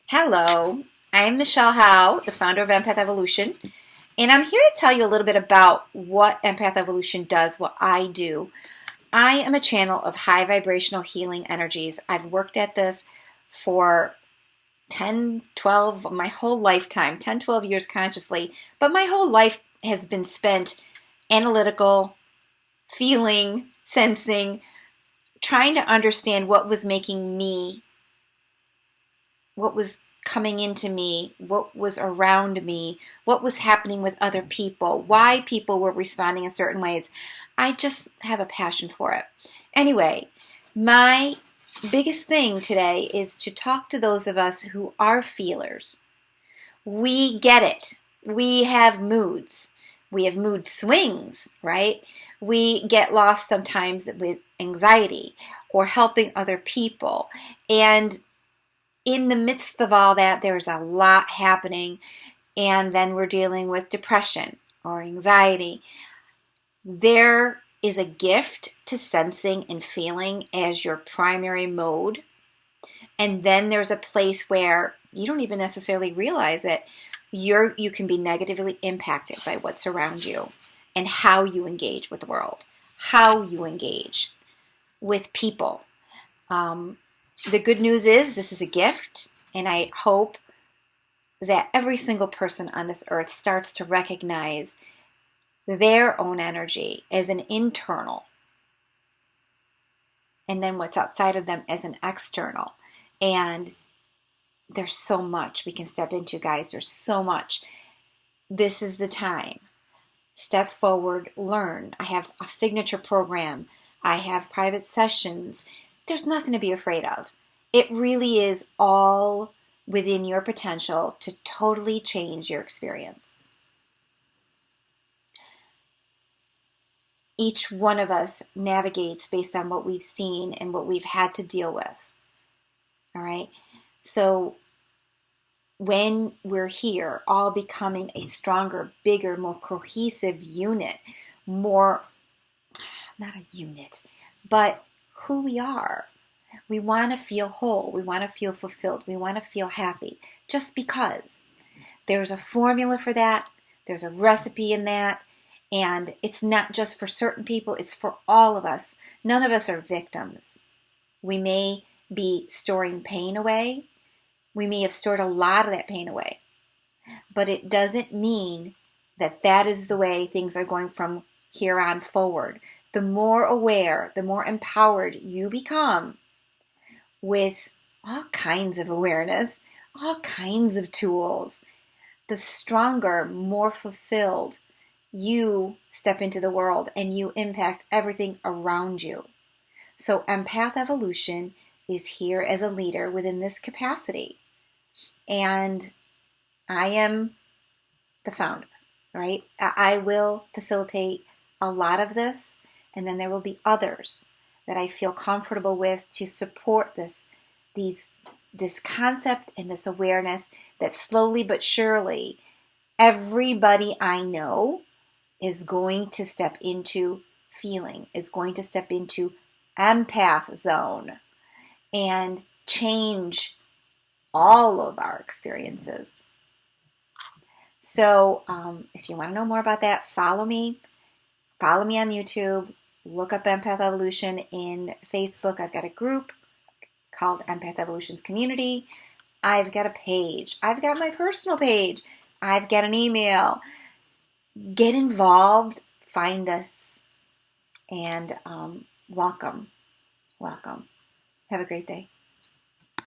Hello, I'm Michelle Howe, the founder of Empath Evolution, and I'm here to tell you a little bit about what Empath Evolution does, what I do. I am a channel of high vibrational healing energies. I've worked at this for 10, 12, my whole lifetime, 10, 12 years consciously, but my whole life has been spent analytical, feeling, sensing, trying to understand what was making me, what was coming into me, what was around me, what was happening with other people, why people were responding in certain ways. I just have a passion for it. Anyway, my biggest thing today is to talk to those of us who are feelers. We get it. We have moods. We have mood swings, right? We get lost sometimes with anxiety or helping other people. And in the midst of all that, there's a lot happening, and then we're dealing with depression or anxiety. There is a gift to sensing and feeling as your primary mode, and then there's a place where you don't even necessarily realize it. You can be negatively impacted by what's around you and how you engage with the world, how you engage with people. The good news is this is a gift, and I hope that every single person on this earth starts to recognize their own energy as an internal, and then what's outside of them as an external. And there's so much we can step into, guys. There's so much. This is the time. Step forward, learn. I have a signature program. I have private sessions. There's nothing to be afraid of. It really is all within your potential to totally change your experience. Each one of us navigates based on what we've seen and what we've had to deal with. All right? So when we're here, all becoming a stronger, bigger, more cohesive unit, not a unit, but who we are. We want to feel whole. We want to feel fulfilled. We want to feel happy just because. There's a formula for that. There's a recipe in that. And it's not just for certain people. It's for all of us. None of us are victims. We may be storing pain away. We may have stored a lot of that pain away. But it doesn't mean that that is the way things are going from here on forward. The more aware, the more empowered you become with all kinds of awareness, all kinds of tools, the stronger, more fulfilled you step into the world and you impact everything around you. So Empath Evolution is here as a leader within this capacity. And I am the founder, right? I will facilitate a lot of this, and then there will be others that I feel comfortable with to support this concept and this awareness that slowly but surely everybody I know is going to step into feeling, is going to step into empath zone and change all of our experiences. So if you want to know more about that, follow me on YouTube. Look up Empath Evolution in Facebook. I've got a group called Empath Evolution's Community. I've got a page. I've got my personal page. I've got an email. Get involved. Find us. And welcome. Welcome. Have a great day.